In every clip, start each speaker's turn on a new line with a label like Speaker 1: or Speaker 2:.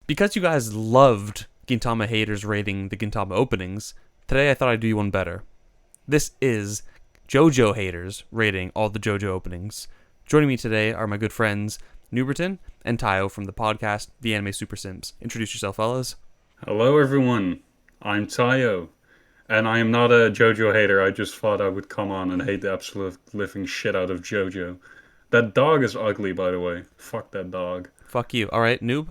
Speaker 1: because you guys loved Gintama haters rating the Gintama openings, today I thought I'd do you one better. This is Jojo haters rating all the Jojo openings. Joining me today are my good friends Nooberton and Taiyo from the podcast The Anime Super Sims. Introduce yourself, fellas.
Speaker 2: Hello everyone, I'm Taiyo, and I am not a JoJo hater. I just thought I would come on and hate the absolute living shit out of JoJo. That dog is ugly, by the way. Fuck that dog.
Speaker 1: Fuck you. All right, Noob.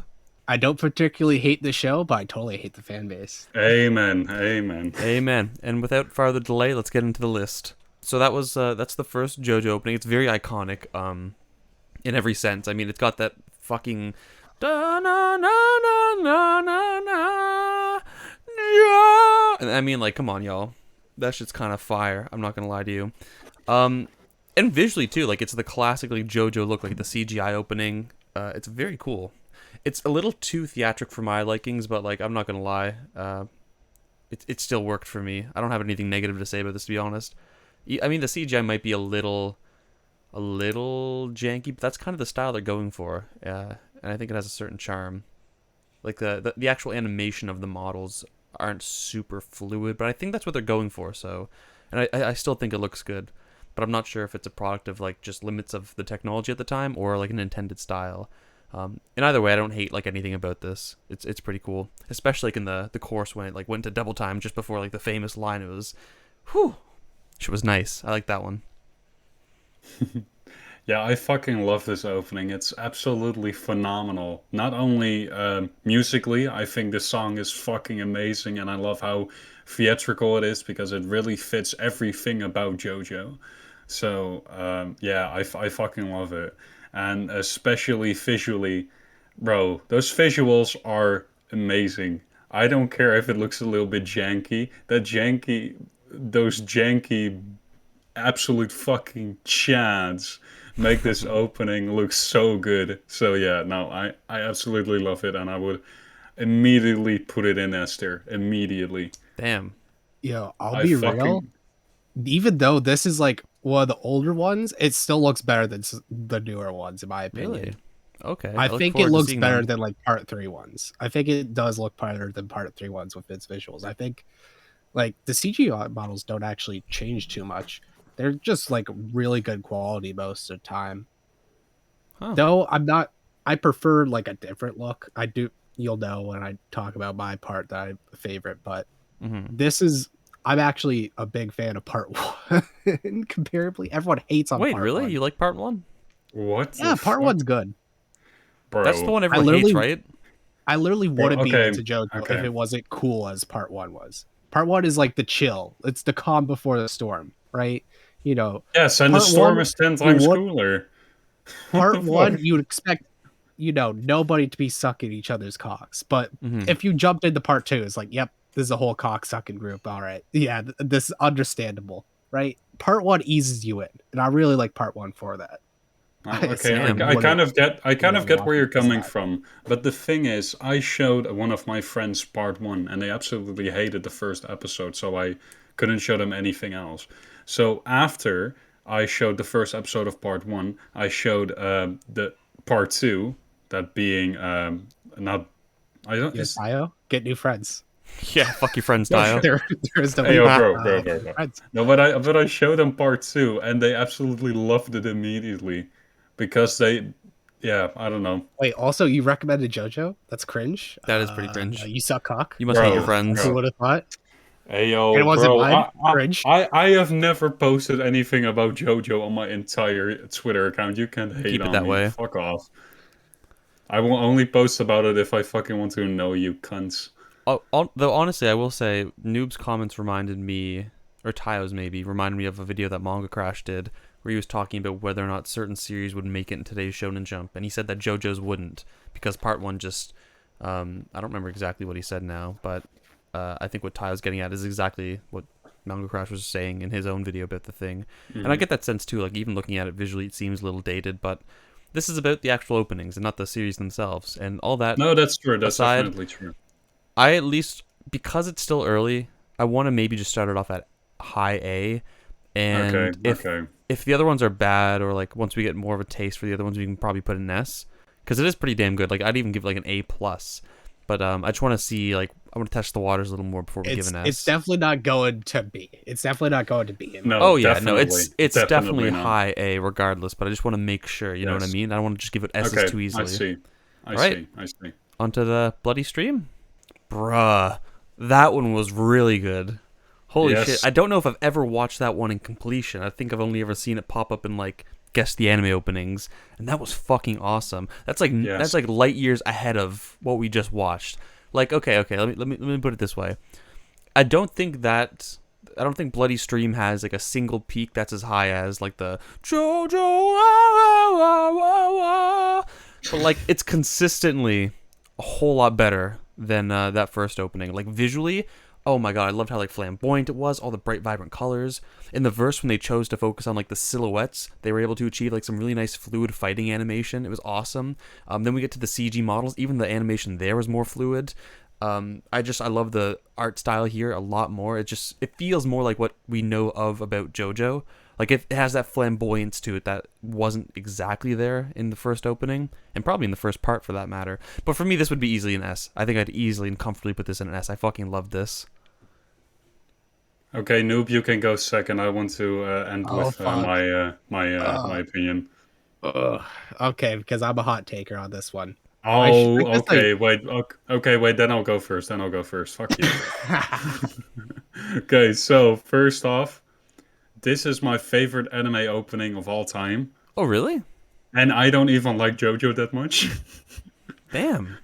Speaker 3: I don't particularly hate the show, but I totally hate the fan base.
Speaker 2: Amen, amen.
Speaker 1: Amen. And without further delay, let's get into the list. So that's the first JoJo opening. It's very iconic, in every sense. I mean, it's got that fucking da na na na na na na. Yeah. And I mean, like, come on, y'all. That shit's kind of fire. I'm not gonna lie to you. And visually too, like it's the classic like JoJo look, like the CGI opening. It's very cool. It's a little too theatric for my likings, but like I'm not gonna lie, it still worked for me. I don't have anything negative to say about this, to be honest. I mean, the CGI might be a little janky, but that's kind of the style they're going for. And I think it has a certain charm. Like the actual animation of the models aren't super fluid, but I think that's what they're going for. So, and I still think it looks good, but I'm not sure if it's a product of like just limits of the technology at the time or like an intended style. And either way, I don't hate like anything about this. It's pretty cool, especially like in the course when it like went to double time just before like the famous line. It was, whew, it was nice. I like that one.
Speaker 2: Yeah, I fucking love this opening. It's absolutely phenomenal. Not only musically, I think this song is fucking amazing, and I love how theatrical it is because it really fits everything about JoJo. So, yeah, I fucking love it. And especially visually, bro, those visuals are amazing. I don't care if it looks a little bit janky. Those janky absolute fucking chads make this opening look so good. So yeah, no, I absolutely love it, and I would immediately put it in Esther. Immediately.
Speaker 1: Damn.
Speaker 3: Yo, I'll be real. Even though this is like one of the older ones, it still looks better than the newer ones, in my opinion.
Speaker 1: Really? Okay.
Speaker 3: I think it looks better than like part 3 ones. I think it does look better than part 3 ones with its visuals. I think like the CGI models don't actually change too much. They're just like really good quality most of the time. Huh. Though I prefer like a different look. You'll know when I talk about my part that I favorite, but I'm actually a big fan of part 1. Comparably, everyone hates on part 1.
Speaker 1: Wait, really? You like part 1?
Speaker 2: What?
Speaker 3: Yeah, part 1's good.
Speaker 1: Bro. That's the one everyone hates, right?
Speaker 3: I literally wouldn't be into JoJo if it wasn't cool as part 1 was. Part 1 is like the chill. It's the calm before the storm, right? You know.
Speaker 2: Yes, and the storm is 10 times cooler.
Speaker 3: Part 1, you'd expect, nobody to be sucking each other's cocks. But if you jumped into part 2, it's like, yep, this is a whole cock sucking group. All right. Yeah, this is understandable, right? Part 1 eases you in. And I really like part 1 for that.
Speaker 2: Okay, I kind of get where you're coming from, but the thing is, I showed one of my friends part 1, and they absolutely hated the first episode, so I couldn't show them anything else. So after I showed the first episode of part 1, I showed the part 2, that being
Speaker 3: Taiyo, get new friends.
Speaker 1: Yeah, fuck your friends, Taiyo.
Speaker 3: There is no
Speaker 2: bro. No, but I showed them part 2, and they absolutely loved it immediately. Because I don't know.
Speaker 3: Wait, also, you recommended JoJo? That's cringe.
Speaker 1: That is pretty cringe.
Speaker 3: You suck cock.
Speaker 1: You must hate your friends.
Speaker 3: Who would have thought?
Speaker 2: Hey, yo,
Speaker 3: it wasn't mine. Cringe.
Speaker 2: I have never posted anything about JoJo on my entire Twitter account. You can't hate
Speaker 1: Keep it
Speaker 2: on
Speaker 1: that
Speaker 2: me.
Speaker 1: way.
Speaker 2: Fuck off. I will only post about it if I fucking want to know you cunts.
Speaker 1: Though, honestly, I will say, Noob's comments reminded me, or Taiyo's maybe, reminded me of a video that Manga Crash did, where he was talking about whether or not certain series would make it in today's Shonen Jump, and he said that JoJo's wouldn't, because part 1 just, I don't remember exactly what he said now, but I think what Taiyo's getting at is exactly what Manga Crash was saying in his own video about the thing. And I get that sense too, like even looking at it visually, it seems a little dated, but this is about the actual openings and not the series themselves, and all that.
Speaker 2: No, that's true. That's definitely true.
Speaker 1: I at least, because it's still early, I want to maybe just start it off at high A, and if the other ones are bad, or like once we get more of a taste for the other ones, we can probably put an S, because it is pretty damn good. Like I'd even give like an A plus. But I just want to see, like, I want to test the waters a little more before we give an S.
Speaker 3: It's definitely not going to be. It's definitely not going to be.
Speaker 2: No,
Speaker 1: Oh yeah,
Speaker 2: definitely.
Speaker 1: no, it's definitely
Speaker 2: not.
Speaker 1: high A regardless. But I just want to make sure, you know what I mean? I don't want to just give it S's too easily.
Speaker 2: I see.
Speaker 1: Onto the bloody stream, bruh. That one was really good. Holy shit! I don't know if I've ever watched that one in completion. I think I've only ever seen it pop up in like guess the anime openings, and that was fucking awesome. That's like light years ahead of what we just watched. Like, okay, let me put it this way. I don't think Bloody Stream has like a single peak that's as high as like the Jojo, but like it's consistently a whole lot better than that first opening. Like visually, oh my god, I loved how like flamboyant it was, all the bright, vibrant colors. In the verse, when they chose to focus on like the silhouettes, they were able to achieve like some really nice fluid fighting animation. It was awesome. Then we get to the CG models. Even the animation there was more fluid. I love the art style here a lot more. It feels more like what we know about JoJo. Like it has that flamboyance to it that wasn't exactly there in the first opening, and probably in the first part for that matter. But for me, this would be easily an S. I think I'd easily and comfortably put this in an S. I fucking love this.
Speaker 2: Okay, Noob, you can go second. I want to end with my opinion.
Speaker 3: Okay, because I'm a hot taker on this one.
Speaker 2: Oh, okay. Wait. Then I'll go first. Fuck you. Okay, so first off, this is my favorite anime opening of all time.
Speaker 1: Oh, really?
Speaker 2: And I don't even like JoJo that much.
Speaker 1: Damn.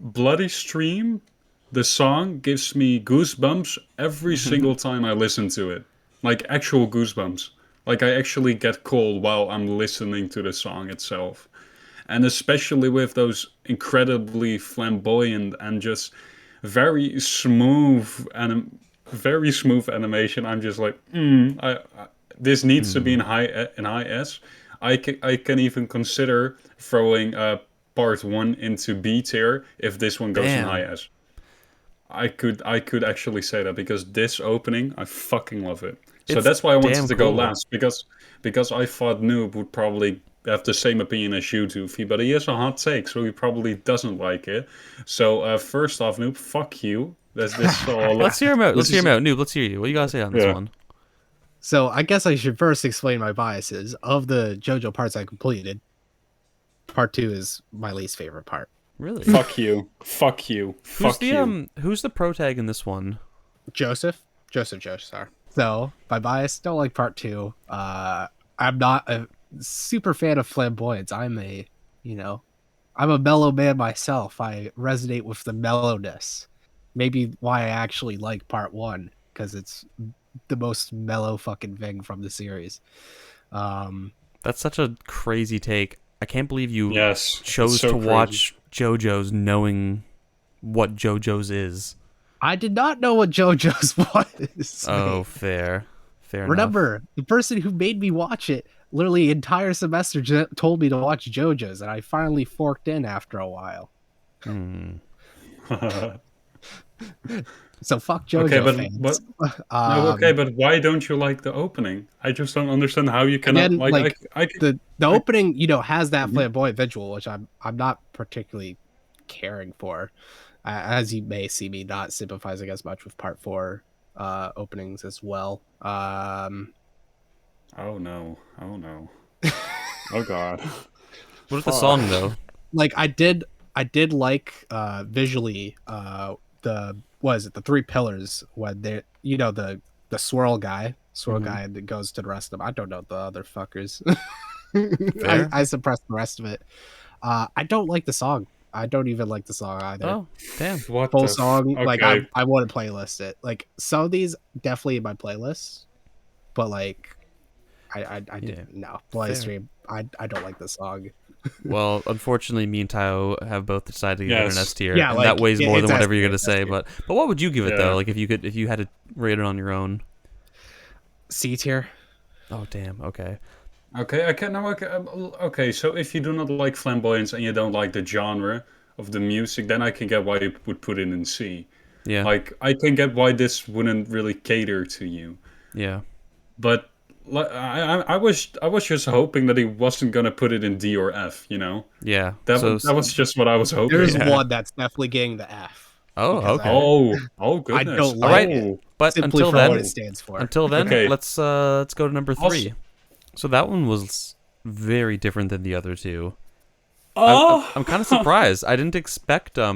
Speaker 2: Bloody Stream, the song gives me goosebumps every single time I listen to it. Like actual goosebumps. Like I actually get cold while I'm listening to the song itself. And especially with those incredibly flamboyant and just very smooth animation, I'm just like, this needs to be in high S. I can even consider throwing part 1 into B tier if this one goes in high S. I could actually say that because this opening, I fucking love it. So that's why I wanted to go last, because I thought Noob would probably have the same opinion as you do, but he has a hot take, so he probably doesn't like it. So first off, Noob, fuck you. That's this all.
Speaker 1: Let's hear him out. Noob, let's hear you. What do you gotta say on this one?
Speaker 3: So I guess I should first explain my biases. Of the JoJo parts I completed, part 2 is my least favorite part.
Speaker 1: Really?
Speaker 2: Fuck you.
Speaker 1: Who's the protag in this one?
Speaker 3: Joseph Joestar. So my bias, don't like part 2. I'm not a super fan of flamboyance. I'm a mellow man myself. I resonate with the mellowness. Maybe why I actually like part 1, because it's the most mellow fucking thing from the series.
Speaker 1: That's such a crazy take. I can't believe you chose
Speaker 3: to
Speaker 1: watch JoJo's knowing what JoJo's is.
Speaker 3: I did not know what JoJo's was.
Speaker 1: Oh, fair enough.
Speaker 3: Remember, the person who made me watch it literally entire semester told me to watch JoJo's, and I finally forked in after a while. So fuck JoJo fans.
Speaker 2: But why don't you like the opening? I just don't understand how you cannot
Speaker 3: the opening, has that flamboyant visual, which I'm not particularly caring for. As you may see me not sympathizing as much with part 4 openings as well.
Speaker 2: Oh no. Oh god.
Speaker 1: What is the song though?
Speaker 3: Like I did like visually the 3 pillars when they the swirl guy that goes to the rest of them. I don't know the other fuckers. I suppressed the rest of it. I don't like the song. I don't even like the song either.
Speaker 1: Oh, damn.
Speaker 3: What full song? Okay. Like I want to playlist it. Like some of these definitely in my playlist, but like I didn't know. Bloody Stream. I don't like the song.
Speaker 1: Well, unfortunately, me and Taiyo have both decided to give it an S tier.
Speaker 3: Yeah,
Speaker 1: and
Speaker 3: like,
Speaker 1: that weighs more than whatever you're gonna say.
Speaker 3: S-tier.
Speaker 1: But what would you give it though? Like if you had to rate it on your own.
Speaker 3: C tier.
Speaker 1: Oh damn. Okay.
Speaker 2: Okay, so if you do not like flamboyance and you don't like the genre of the music, then I can get why you would put it in C.
Speaker 1: Yeah.
Speaker 2: Like, I can get why this wouldn't really cater to you.
Speaker 1: Yeah.
Speaker 2: But, I was just hoping that he wasn't gonna put it in D or F. You know,
Speaker 1: Yeah.
Speaker 2: that was just what I was
Speaker 3: There's
Speaker 2: hoping.
Speaker 1: Yeah.
Speaker 3: one that's definitely getting the F.
Speaker 1: Oh,
Speaker 3: Because
Speaker 1: okay.
Speaker 2: Oh
Speaker 3: I
Speaker 2: goodness.
Speaker 3: don't
Speaker 1: All
Speaker 3: like
Speaker 1: right.
Speaker 3: it.
Speaker 1: But
Speaker 3: Simply
Speaker 1: until
Speaker 3: for what
Speaker 1: then,
Speaker 3: it stands for.
Speaker 2: Okay.
Speaker 1: let's go to number
Speaker 2: Also,
Speaker 1: 3. So that one was very different than the other two.
Speaker 2: oh,
Speaker 1: I'm kind of surprised. I didn't expect I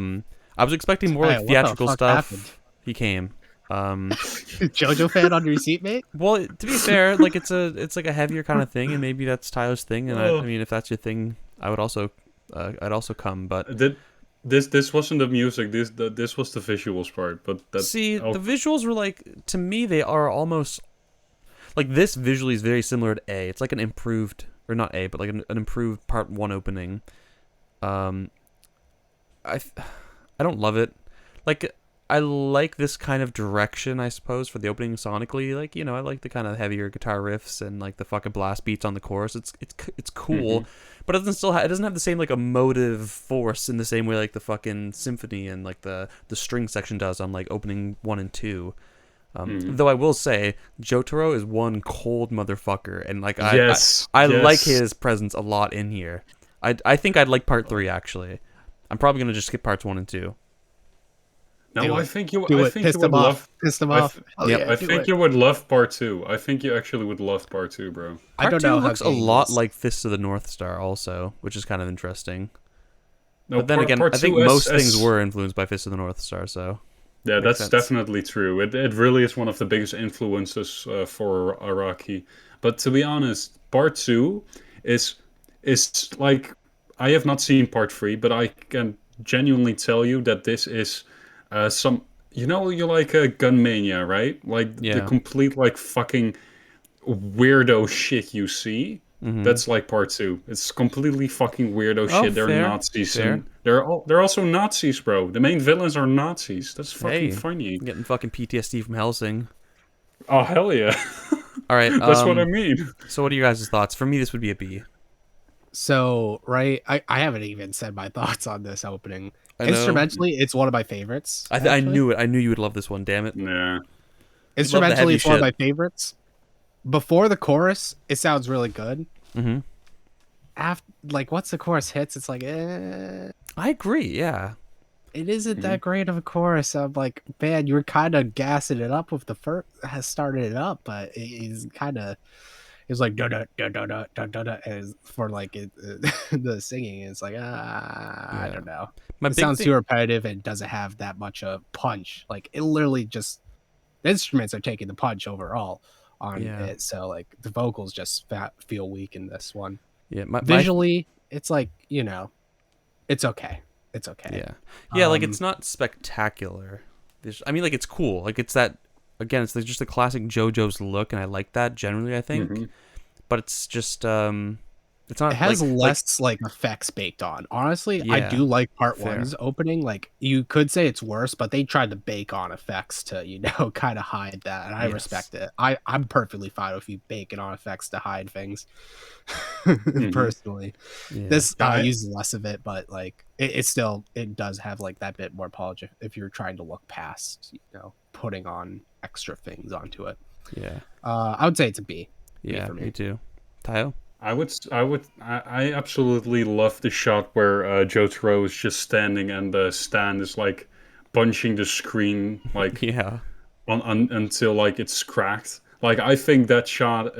Speaker 1: was expecting more
Speaker 3: Hey,
Speaker 1: like
Speaker 3: what the
Speaker 1: theatrical
Speaker 3: fuck
Speaker 1: stuff.
Speaker 3: happened?
Speaker 1: He came.
Speaker 3: Jojo fan on your seatmate?
Speaker 1: Well, to be fair, like it's like a heavier kind of thing, and maybe that's Tyler's thing. And I
Speaker 2: oh.
Speaker 1: mean, if that's your thing, I'd also come. But
Speaker 2: Did this wasn't the music. This was the visuals part. But that
Speaker 1: see,
Speaker 2: oh
Speaker 1: the visuals were like, to me, they are almost like, this visually is very similar to A. It's like an improved, or not A, but like an improved part 1 opening. Um, I I don't love it. Like, I like this kind of direction, I suppose, for the opening sonically. Like, you know, I like the kind of heavier guitar riffs and like the fucking blast beats on the chorus. It's cool, but it doesn't have the same like emotive force in the same way like the fucking symphony and like the string section does on like opening 1 and 2. Though I will say, Jotaro is one cold motherfucker, and like
Speaker 2: yes,
Speaker 1: I
Speaker 2: yes.
Speaker 1: like his presence a lot in here. I think I'd like part 3 actually. I'm probably gonna just skip parts 1 and 2.
Speaker 2: No,
Speaker 3: Do
Speaker 2: I
Speaker 3: it.
Speaker 2: think you.
Speaker 3: Do
Speaker 2: I
Speaker 3: it.
Speaker 2: think
Speaker 3: Piss
Speaker 2: you
Speaker 3: them
Speaker 2: would
Speaker 3: off.
Speaker 2: love.
Speaker 3: Piss them
Speaker 2: I
Speaker 3: off.
Speaker 2: th-
Speaker 3: Oh
Speaker 1: Yep.
Speaker 3: yeah,
Speaker 2: I
Speaker 3: do
Speaker 2: think
Speaker 3: it.
Speaker 2: you would love part 2. I think you actually would love part 2, bro.
Speaker 3: I
Speaker 1: Part
Speaker 3: don't
Speaker 1: 2
Speaker 3: know how
Speaker 1: looks a
Speaker 3: gay
Speaker 1: lot
Speaker 3: is.
Speaker 1: like Fists of the North Star also, which is kind of interesting.
Speaker 2: No,
Speaker 1: But then again,
Speaker 2: part
Speaker 1: I think
Speaker 2: 2
Speaker 1: most things were influenced by Fists of the North Star, so
Speaker 2: Yeah,
Speaker 1: makes
Speaker 2: that's
Speaker 1: sense.
Speaker 2: definitely true. It really is one of the biggest influences for Araki. But to be honest, part 2 is like, I have not seen part 3, but I can genuinely tell you that this is some, you like Gun Mania, right? Like the
Speaker 1: Yeah.
Speaker 2: complete like fucking weirdo shit you see.
Speaker 1: Mm-hmm.
Speaker 2: That's like part 2. It's completely fucking weirdo
Speaker 1: Oh,
Speaker 2: shit. They're
Speaker 1: fair,
Speaker 2: Nazis,
Speaker 1: fair.
Speaker 2: and they're also Nazis, bro. The main villains are Nazis. That's fucking
Speaker 1: Hey,
Speaker 2: funny.
Speaker 1: I'm getting fucking PTSD from Helsing.
Speaker 2: Oh hell yeah.
Speaker 1: All right.
Speaker 2: That's what I mean.
Speaker 1: So what are your guys' thoughts? For me, this would be a B.
Speaker 3: So, right, I haven't even said my thoughts on this opening.
Speaker 1: I know.
Speaker 3: Instrumentally, it's one of my favorites.
Speaker 1: I
Speaker 3: Actually,
Speaker 1: knew it. I knew you would love this one. Damn it.
Speaker 2: Yeah.
Speaker 1: Love the
Speaker 3: instrumentally,
Speaker 1: heavy
Speaker 3: it's one of
Speaker 1: shit.
Speaker 3: my favorites. Before the chorus, it sounds really good.
Speaker 1: Mm-hmm.
Speaker 3: After, like, once the chorus hits, it's like,
Speaker 1: I agree. Yeah.
Speaker 3: it isn't that great of a chorus. I'm like, man, you were kind of gassing it up with the first, has started it up, but it's kind of, it's like da da da da da da da da, and for like the singing, it's like I
Speaker 1: Yeah.
Speaker 3: don't know.
Speaker 1: My
Speaker 3: It
Speaker 1: big
Speaker 3: sounds
Speaker 1: thing.
Speaker 3: too repetitive and doesn't have that much punch. Like it literally just the instruments are taking the punch overall on
Speaker 1: Yeah.
Speaker 3: it. So like the vocals just feel weak in this one.
Speaker 1: Yeah.
Speaker 3: Visually, it's like it's okay. It's okay.
Speaker 1: Yeah. Yeah. Like it's not spectacular. I mean, like it's cool. Like it's that. Again, it's just the classic JoJo's look, and I like that generally. I think, but it's just it's not.
Speaker 3: It has
Speaker 1: like,
Speaker 3: less like effects baked on. Honestly, I
Speaker 1: Yeah,
Speaker 3: do like part
Speaker 1: fair.
Speaker 3: 1's opening. Like you could say it's worse, but they tried to bake on effects to, kind of hide that. And I
Speaker 1: Yes.
Speaker 3: respect it. I'm perfectly fine if you bake it on effects to hide things. Personally.
Speaker 1: Yeah.
Speaker 3: This
Speaker 2: Yeah,
Speaker 3: uses less of it, but like it does have like that bit more polish if you're trying to look past, putting on extra things onto it.
Speaker 1: Yeah.
Speaker 3: I would say it's a B.
Speaker 1: Yeah.
Speaker 3: for me.
Speaker 1: Me too. Tayo.
Speaker 2: I absolutely love the shot where Jotaro is just standing and the stand is like punching the screen like
Speaker 1: Yeah.
Speaker 2: until like it's cracked. Like I think that shot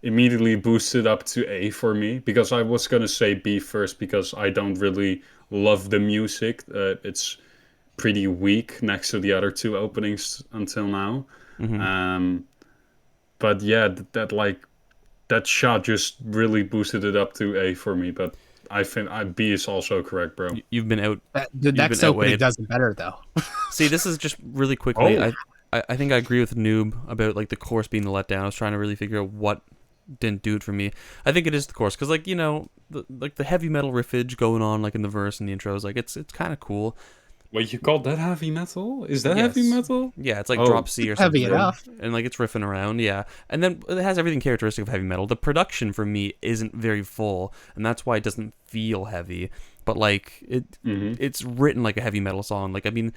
Speaker 2: immediately boosted up to A for me, because I was gonna say B first because I don't really love the music. It's pretty weak next to the other 2 openings until now. But yeah, that shot just really boosted it up to A for me. But I think B is also correct, bro.
Speaker 1: You've been out.
Speaker 3: The next
Speaker 1: been
Speaker 3: opening
Speaker 1: outweighed.
Speaker 3: does it better though.
Speaker 1: See, this is just really quickly.
Speaker 2: Oh.
Speaker 1: I think I agree with Noob about like the chorus being the letdown. I was trying to really figure out what didn't do it for me. I think it is the chorus, because like the heavy metal riffage going on like in the verse and the intros, like it's kind of cool.
Speaker 2: Wait, you call that heavy metal? Is that heavy
Speaker 1: Yes.
Speaker 2: metal?
Speaker 1: Yeah, it's like
Speaker 2: Oh.
Speaker 1: drop C or
Speaker 3: Heavy
Speaker 1: something.
Speaker 3: enough.
Speaker 1: And like it's riffing around, yeah. And then it has everything characteristic of heavy metal. The production for me isn't very full, and that's why it doesn't feel heavy. But like it's written like a heavy metal song. Like I mean,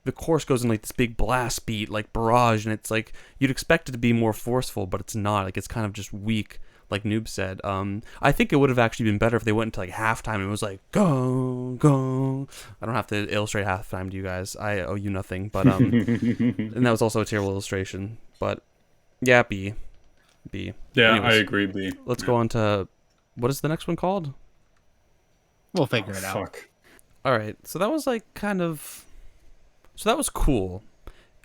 Speaker 1: the chorus goes in like this big blast beat, like barrage, and it's like you'd expect it to be more forceful, but it's not. Like it's kind of just weak, like Noob said. I think it would have actually been better if they went into like halftime and it was like go go. I don't have to illustrate halftime to you guys. I owe you nothing, but and that was also a terrible illustration. But yeah, B.
Speaker 2: Yeah,
Speaker 1: Anyways,
Speaker 2: I agree, B.
Speaker 1: let's go on to what is the next one called?
Speaker 3: We'll figure it out.
Speaker 2: Fuck.
Speaker 1: All right, so that was like so that was cool.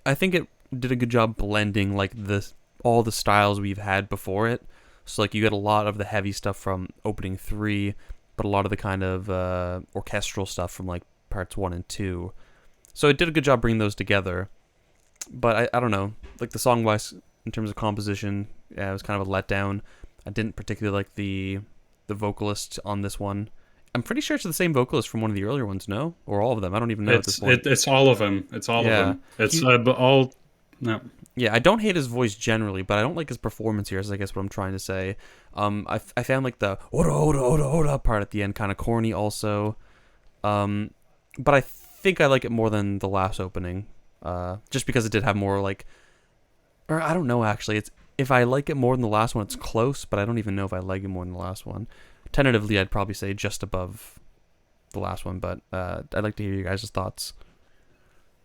Speaker 1: I think it did a good job blending like all the styles we've had before it. So like you get a lot of the heavy stuff from opening 3, but a lot of the kind of orchestral stuff from like parts 1 and 2. So it did a good job bringing those together. But I don't know, like the song wise in terms of composition, yeah, it was kind of a letdown. I didn't particularly like the vocalist on this one. I'm pretty sure it's the same vocalist from one of the earlier ones, no? Or all of them. I don't even know at this point.
Speaker 2: It's all of them. It's all of them. It's all... No.
Speaker 1: Yeah, I don't hate his voice generally, but I don't like his performance here, is I guess what I'm trying to say. I found like the ora ora ora ora part at the end kind of corny also. But I think I like it more than the last opening. Just because it did have more like... Or I don't know actually. If I like it more than the last one, it's close, but I don't even know if I like it more than the last one. Tentatively, I'd probably say just above the last one, but I'd like to hear you guys' thoughts.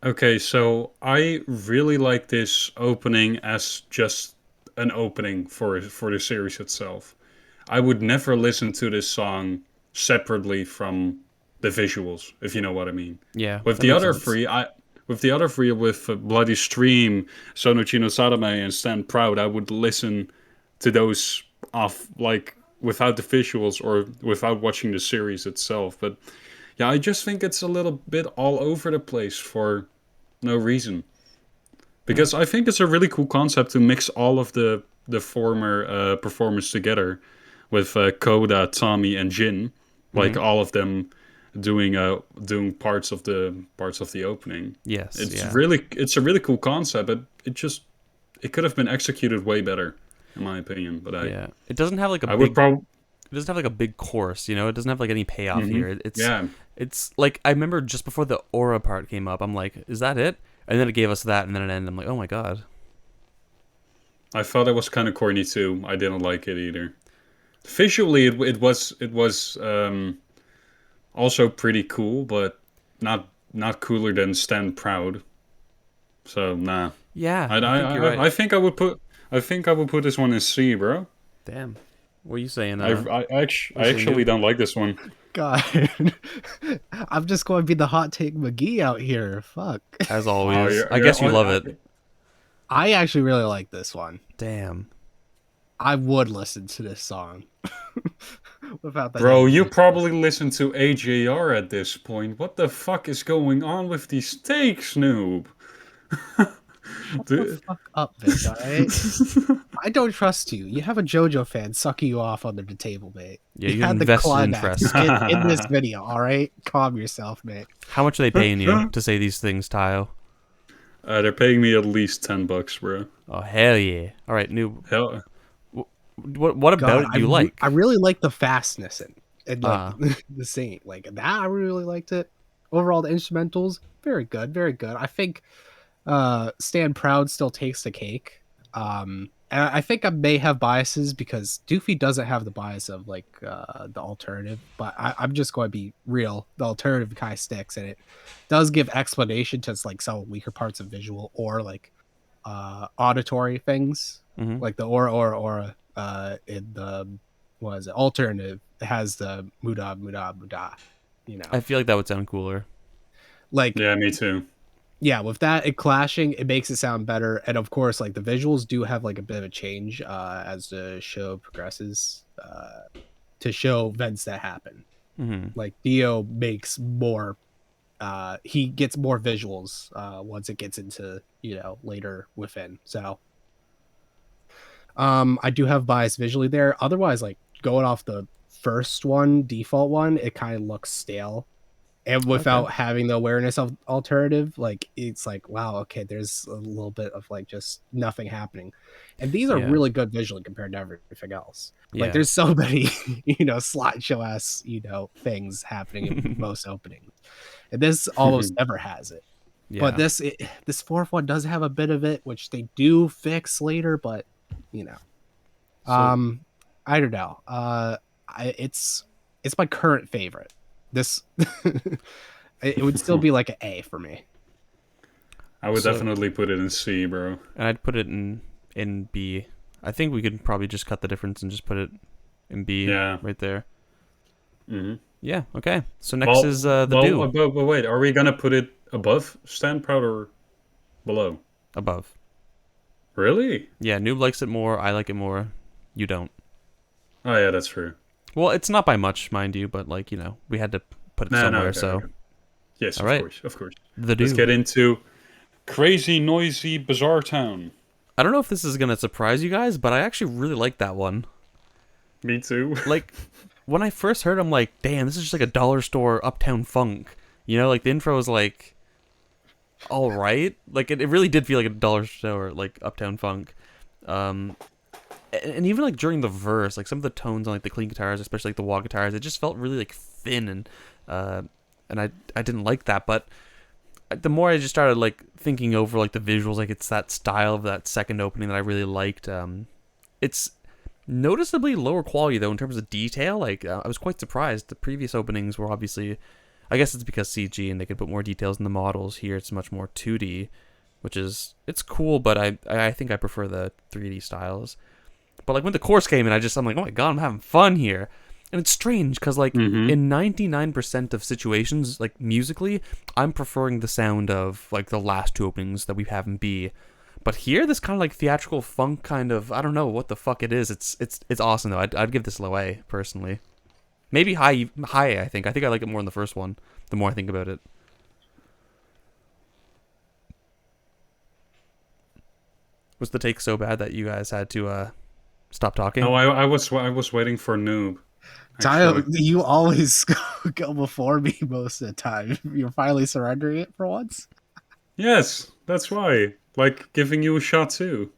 Speaker 2: Okay, so I really like this opening as just an opening for the series itself. I would never listen to this song separately from the visuals, if you know what I mean.
Speaker 1: Yeah.
Speaker 2: With the other three, with Bloody Stream, Sono Chino Sadame, and Stand Proud, I would listen to those off like without the visuals or without watching the series itself. But yeah, I just think it's a little bit all over the place for no reason. Because I think it's a really cool concept to mix all of the former performers together with Koda, Tommy, and Jin, like all of them doing parts of the opening.
Speaker 1: Yes,
Speaker 2: it's a really cool concept, but it could have been executed way better, in my opinion. But
Speaker 1: it doesn't have like it doesn't have like a big chorus, you know. It doesn't have like any payoff here. It's like I remember just before the aura part came up, I'm like, is that it? And then it gave us that, and then it ended. I'm like, oh my god.
Speaker 2: I thought it was kind of corny too. I didn't like it either. Visually, it was also pretty cool, but not cooler than Stand Proud. So nah.
Speaker 1: Yeah,
Speaker 2: I think I would put this one in C, bro.
Speaker 1: Damn. What are you saying?
Speaker 2: I actually don't like this one.
Speaker 3: God, I'm just going to be the hot take McGee out here. Fuck.
Speaker 1: As always, I guess you love it.
Speaker 3: I actually really like this one.
Speaker 1: Damn.
Speaker 3: I would listen to this song. Without that.
Speaker 2: Bro, you probably listen to AJR at this point. What the fuck is going on with these takes, noob?
Speaker 3: Shut the fuck up, Vic, alright? I don't trust you. You have a Jojo fan sucking you off under the table, mate.
Speaker 1: Yeah, you had the interest
Speaker 3: in this video, alright? Calm yourself, mate.
Speaker 1: How much are they paying you to say these things, Taiyo?
Speaker 2: They're paying me at least $10, bro.
Speaker 1: Oh, hell yeah. Alright, Noob.
Speaker 2: Hell.
Speaker 1: What about it do you like?
Speaker 3: I really like the fastness and like, the singing. Like, that, I really liked it. Overall, the instrumentals, very good, very good. I think Stand Proud still takes the cake. And I think I may have biases because Doofy doesn't have the bias of like the alternative, but I'm just going to be real. The alternative kind of sticks, and it does give explanation to like some weaker parts of visual or like auditory things, like the aura in the what is it alternative. It has the muda. You know,
Speaker 1: I feel like that would sound cooler.
Speaker 3: Like
Speaker 2: yeah, me too.
Speaker 3: Yeah, with that it clashing, it makes it sound better. And of course, like the visuals do have like a bit of a change as the show progresses to show events that happen. Like Dio makes more he gets more visuals once it gets into, you know, later within. So I do have bias visually there. Otherwise, like going off the first one, default one, it kind of looks stale. And without having the awareness of alternative, like it's like, wow, okay, there's a little bit of like just nothing happening. And these are really good visually compared to everything else. Like there's so many, you know, slideshow ass, you know, things happening in most openings. And this almost never has it.
Speaker 1: Yeah.
Speaker 3: But this fourth one does have a bit of it, which they do fix later. But you know,
Speaker 1: So,
Speaker 3: I don't know. It's my current favorite. This it would still be like an A for me.
Speaker 2: I would
Speaker 1: So-
Speaker 2: definitely put it in C, bro.
Speaker 1: and I'd put it in B. I think we could probably just cut the difference and just put it in B
Speaker 2: Yeah.
Speaker 1: right there.
Speaker 2: Mm-hmm.
Speaker 1: Yeah. Okay. So next is the do
Speaker 2: but wait, are we gonna put it above Stand Proud or below?
Speaker 1: above.
Speaker 2: Really?
Speaker 1: Yeah, Noob likes it more. I like it more. You don't.
Speaker 2: Oh yeah, that's true.
Speaker 1: Well, it's not by much, mind you, but like we had to put it somewhere.
Speaker 2: Okay,
Speaker 1: So
Speaker 2: okay. Yes,
Speaker 1: All
Speaker 2: of
Speaker 1: right.
Speaker 2: course, of course.
Speaker 1: the do.
Speaker 2: Let's get into Crazy Noisy Bizarre Town.
Speaker 1: I don't know if this is gonna surprise you guys, but I actually really like that one.
Speaker 2: Me too.
Speaker 1: Like when I first heard, it, I'm like, damn, this is just like a dollar store uptown funk. Like the intro was like, all right, like it really did feel like a dollar store like uptown funk. And even like during the verse, like some of the tones on like the clean guitars, especially like the wah guitars, it just felt really like thin and I didn't like that. But the more I just started like thinking over like the visuals, like it's that style of that second opening that I really liked. It's noticeably lower quality though in terms of detail. Like I was quite surprised. The previous openings were obviously, I guess it's because CG and they could put more details in the models. Here it's much more 2D, which is it's cool, but I think I prefer the 3D styles. But like when the chorus came in, I'm like, oh my god, I'm having fun here. And it's strange because like in 99% of situations, like musically, I'm preferring the sound of like the last two openings that we have in B. But here, this kind of like theatrical funk kind of, I don't know what the fuck it is. It's awesome though. I'd give this low A personally. Maybe high A, I think. I think I like it more in the first one. The more I think about it. Was the take so bad that you guys had to stop talking?
Speaker 2: No, I was waiting for Noob.
Speaker 3: Taiyo,
Speaker 2: actually.
Speaker 3: you always go before me most of the time. You're finally surrendering it for once.
Speaker 2: Yes, that's why. Like giving you a shot too.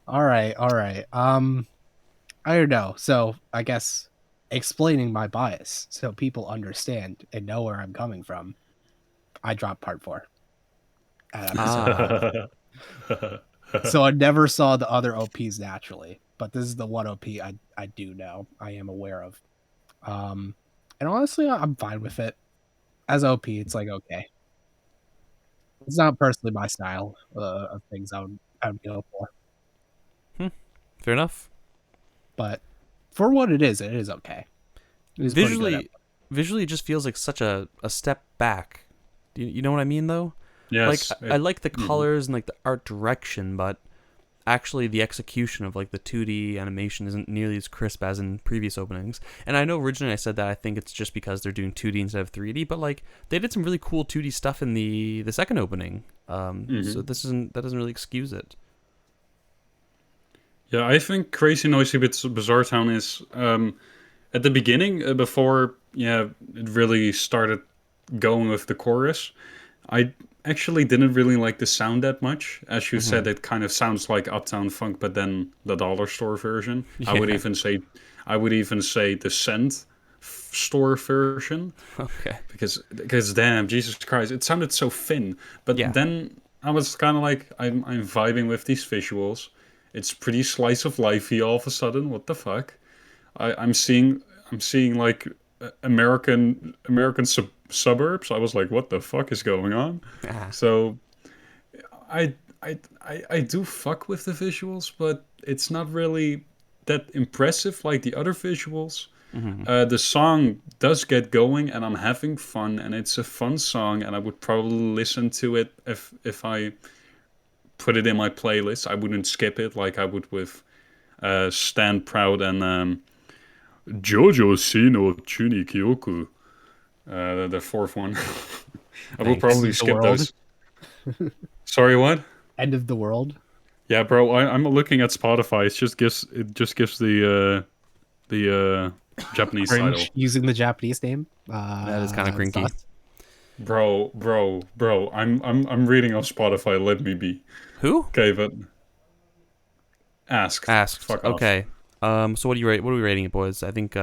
Speaker 3: All right. I don't know. So I guess explaining my bias so people understand and know where I'm coming from. I dropped part 4. So I never saw the other OPs naturally, but this is the one OP I do know. I am aware of. And honestly, I'm fine with it. As OP, it's like okay. It's not personally my style of things I would go for,
Speaker 1: Fair enough.
Speaker 3: but for what it is okay. It is pretty good.
Speaker 1: Visually, it just feels like such a step back. You know what I mean, though?
Speaker 2: Yes.
Speaker 1: Like I like the colors and like the art direction, but actually the execution of like the 2D animation isn't nearly as crisp as in previous openings. And I know originally I said that I think it's just because they're doing 2D instead of 3D, but like they did some really cool 2D stuff in the second opening. So that doesn't really excuse it.
Speaker 2: Yeah, I think Crazy Noisy Bizarre Town is at the beginning before it really started going with the chorus. I actually didn't really like the sound that much. As you said, it kind of sounds like Uptown Funk, but then the dollar store version.
Speaker 1: Yeah.
Speaker 2: I would even say the cent store version.
Speaker 1: Okay.
Speaker 2: Because damn, Jesus Christ, it sounded so thin. But
Speaker 1: Yeah.
Speaker 2: then I was kind of like, I'm vibing with these visuals. It's pretty slice of lifey all of a sudden. What the fuck? I'm seeing like American suburbs. I was like, what the fuck is going on?
Speaker 1: Ah.
Speaker 2: So I do fuck with the visuals, but it's not really that impressive like the other visuals. The song does get going, and I'm having fun, and it's a fun song, and I would probably listen to it if I put it in my playlist. I wouldn't skip it like I would with Stand Proud and Jojo Sino Chuni Kyoku. The fourth one. I will probably skip those. Sorry, what?
Speaker 3: End of the world.
Speaker 2: Yeah, bro. I'm looking at Spotify. It just gives the Japanese
Speaker 3: Cringe
Speaker 2: title.
Speaker 3: using the Japanese name.
Speaker 1: That is kind of crinky.
Speaker 2: Bro. I'm reading off Spotify. Let me be.
Speaker 1: Who?
Speaker 2: Okay, but asked. Fuck off.
Speaker 1: Okay. So what do you rate? What are we rating it, boys? I think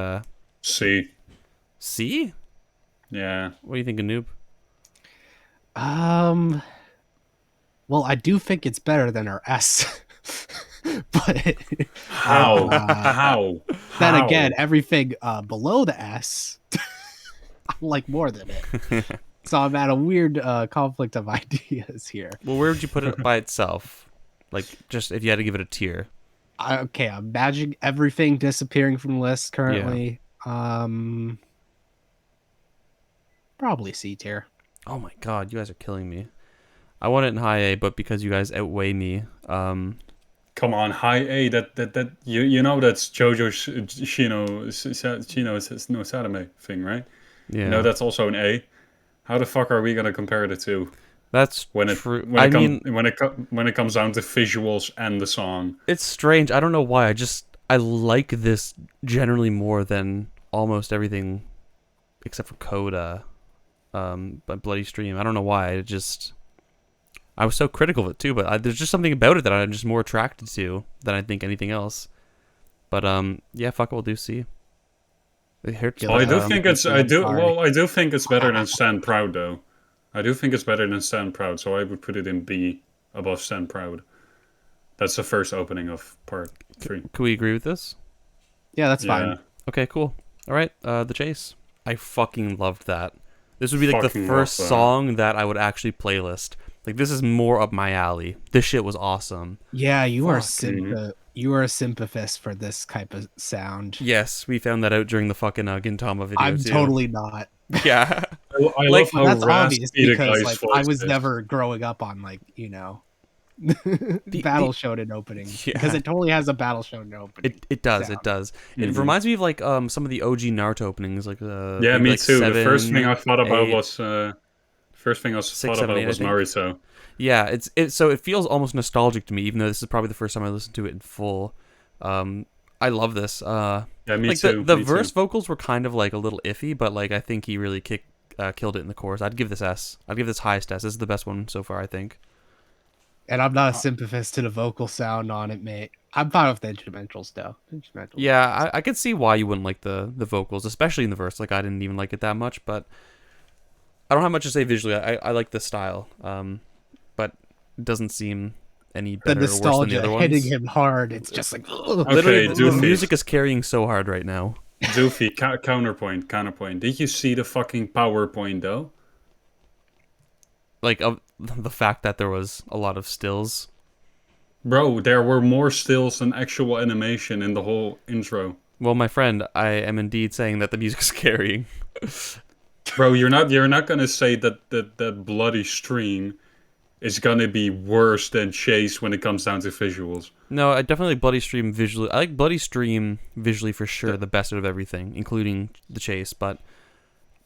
Speaker 2: C.
Speaker 1: C.
Speaker 2: Yeah.
Speaker 1: What do you think of Noob?
Speaker 3: Well, I do think it's better than our S. But
Speaker 2: How?
Speaker 3: uh,
Speaker 2: How?
Speaker 3: then
Speaker 2: How?
Speaker 3: again, everything below the S, I like more than it. So I'm at a weird conflict of ideas here.
Speaker 1: Well, where would you put it by itself? Like, just if you had to give it a tier.
Speaker 3: Okay, I'm imagining everything disappearing from the list currently. Probably C tier.
Speaker 1: Oh my god, you guys are killing me. I want it in high A, but because you guys outweigh me,
Speaker 2: Come on, high A. That you know that's Jojo Shino no Sadame thing, right?
Speaker 1: yeah,
Speaker 2: You know that's also an A. How the fuck are we gonna compare the two
Speaker 1: that's
Speaker 2: when
Speaker 1: true. I mean,
Speaker 2: when it comes down to visuals and the song?
Speaker 1: it's strange. I don't know why. I like this generally more than almost everything, except for Coda, but Bloody Stream. I don't know why. I was so critical of it too, but there's just something about it that I'm just more attracted to than I think anything else. But yeah, fuck it, we'll do C. It hurts.
Speaker 2: Well, I do think it's I do
Speaker 3: sorry.
Speaker 2: well I do think it's better than Stand Proud though. I do think it's better than Stand Proud, so I would put it in B above Stand Proud. That's the first opening of part 3.
Speaker 1: Can we agree with this?
Speaker 3: Yeah, that's
Speaker 2: Yeah.
Speaker 3: fine.
Speaker 1: Okay, cool. All right, The Chase. I fucking loved that. This would be like the
Speaker 2: Fucking
Speaker 1: first
Speaker 2: love that.
Speaker 1: song that I would actually playlist. Like, this is more up my alley. This shit was awesome.
Speaker 3: Yeah, you are
Speaker 2: Fuck.
Speaker 3: you are a sympathist for this type of sound.
Speaker 1: Yes, we found that out during the fucking Gintama video
Speaker 3: I'm
Speaker 1: too.
Speaker 3: totally not.
Speaker 1: Yeah.
Speaker 2: I
Speaker 1: Like,
Speaker 2: love how
Speaker 3: That's
Speaker 2: raspy
Speaker 3: obvious
Speaker 2: the
Speaker 3: because
Speaker 2: guy's
Speaker 3: like
Speaker 2: voice
Speaker 3: I was
Speaker 2: is.
Speaker 3: never growing up on like, Battle Shonen opening.
Speaker 1: Yeah.
Speaker 3: Because it totally has a Battle Shonen opening.
Speaker 1: It does.
Speaker 3: sound.
Speaker 1: It does. It
Speaker 2: Mhm.
Speaker 1: reminds me of like some of the OG Naruto openings, like
Speaker 2: Yeah,
Speaker 1: maybe,
Speaker 2: me
Speaker 1: like
Speaker 2: too. The first
Speaker 1: 7,
Speaker 2: thing I thought about
Speaker 1: 8.
Speaker 2: was first thing I
Speaker 1: 6,
Speaker 2: thought
Speaker 1: 7,
Speaker 2: about
Speaker 1: 8,
Speaker 2: was
Speaker 1: I think.
Speaker 2: Naruto.
Speaker 1: Yeah, so it feels almost nostalgic to me, even though this is probably the first time I listened to it in full. I love this.
Speaker 2: Yeah, me
Speaker 1: Like
Speaker 2: too.
Speaker 1: the
Speaker 2: me
Speaker 1: verse
Speaker 2: too.
Speaker 1: vocals were kind of like a little iffy, but like I think he really killed it in the chorus. I'd give this S. I'd give this highest S. This is the best one so far, I think.
Speaker 3: And I'm not a sympathist to the vocal sound on it, mate. I'm fine with the instrumentals though. Instrumentals.
Speaker 1: Yeah, I could see why you wouldn't like the vocals, especially in the verse. Like, I didn't even like it that much, but I don't have much to say visually. I like the style, but it doesn't seem any
Speaker 3: The
Speaker 1: better or worse than the
Speaker 3: nostalgia
Speaker 1: other ones.
Speaker 3: hitting him hard. It's just like ugh.
Speaker 1: Literally,
Speaker 2: Okay,
Speaker 1: the
Speaker 2: Doofy.
Speaker 1: music is carrying so hard right now.
Speaker 2: Doofy, counterpoint. Did you see the fucking PowerPoint though?
Speaker 1: Like, the fact that there was a lot of stills.
Speaker 2: Bro, there were more stills than actual animation in the whole intro.
Speaker 1: Well, my friend, I am indeed saying that the music is carrying.
Speaker 2: Bro, you're not gonna say that bloody stream is gonna be worse than Chase when it comes down to visuals.
Speaker 1: No, I definitely like Bloody Stream visually. I like Bloody Stream visually for sure, the best out of everything, including the chase. But,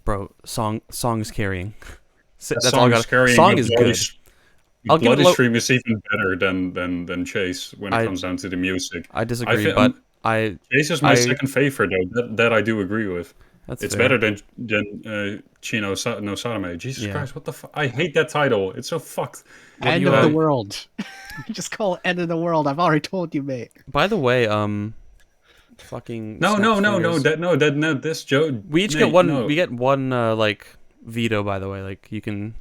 Speaker 1: bro, song is carrying. That's all I got. Song is good. I'll give it
Speaker 2: Bloody
Speaker 1: low.
Speaker 2: Stream is even better than Chase when it comes down to the music.
Speaker 1: I disagree,
Speaker 2: feel-
Speaker 1: but
Speaker 2: Chase is my second favorite though. That I do agree with.
Speaker 1: That's
Speaker 2: It's
Speaker 1: fair.
Speaker 2: better than Chino no Sadame. Jesus
Speaker 1: Yeah.
Speaker 2: Christ, what the fuck? I hate that title. It's so fucked.
Speaker 1: What do
Speaker 3: End
Speaker 1: you
Speaker 3: of
Speaker 1: have?
Speaker 3: the world. Just call it end of the world. I've already told you, mate.
Speaker 1: By the way, fucking
Speaker 2: No,
Speaker 1: snap fingers.
Speaker 2: this Joe.
Speaker 1: We each
Speaker 2: Nate,
Speaker 1: get one.
Speaker 2: no.
Speaker 1: We get one like veto. By the way, like you can.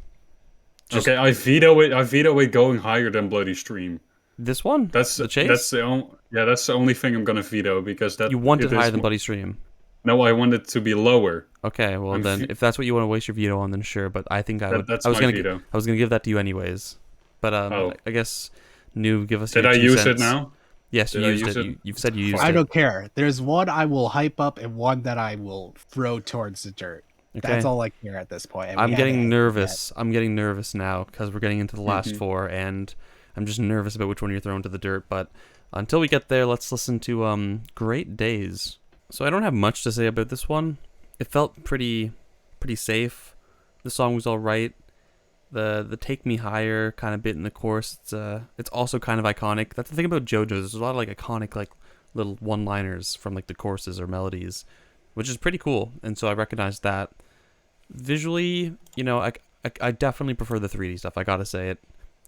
Speaker 1: Just
Speaker 2: Okay, I veto it. I veto it going higher than Bloody Stream.
Speaker 1: this one.
Speaker 2: That's
Speaker 1: the chase.
Speaker 2: That's the only. Yeah, that's the only thing I'm gonna veto because that
Speaker 1: You want it
Speaker 2: is
Speaker 1: higher than
Speaker 2: mo-
Speaker 1: Bloody Stream.
Speaker 2: No, I want it to be lower.
Speaker 1: Okay, well
Speaker 2: I'm
Speaker 1: then,
Speaker 2: ve-
Speaker 1: if that's what you want to waste your veto on, then sure. But I think I would.
Speaker 2: That's
Speaker 1: I was
Speaker 2: my
Speaker 1: gonna.
Speaker 2: veto.
Speaker 1: I was gonna give that to you anyways. But
Speaker 2: Oh.
Speaker 1: I guess Noob, give us.
Speaker 2: Did
Speaker 1: your
Speaker 2: I
Speaker 1: 2
Speaker 2: use
Speaker 1: cents.
Speaker 2: it now?
Speaker 1: Yes,
Speaker 2: Did
Speaker 1: you
Speaker 2: I
Speaker 1: used
Speaker 2: use
Speaker 1: it.
Speaker 2: it?
Speaker 1: You've said you used
Speaker 3: I
Speaker 1: it.
Speaker 3: don't care. There's one I will hype up and one that I will throw towards the dirt.
Speaker 1: Okay.
Speaker 3: That's all I care at this point. and we
Speaker 1: I'm
Speaker 3: haven't
Speaker 1: getting
Speaker 3: hit it
Speaker 1: nervous. I'm getting nervous now because we're getting into the last
Speaker 2: Mhm.
Speaker 1: 4, and I'm just nervous about which one you're throwing to the dirt. But until we get there, let's listen to Great Days. So I don't have much to say about this one. It felt pretty safe. The song was all right. The Take Me Higher kind of bit in the chorus. It's also kind of iconic. That's the thing about JoJo's. There's a lot of like iconic like little one-liners from like the choruses or melodies, which is pretty cool. And so I recognized that. Visually, I definitely prefer the 3D stuff. I gotta say it.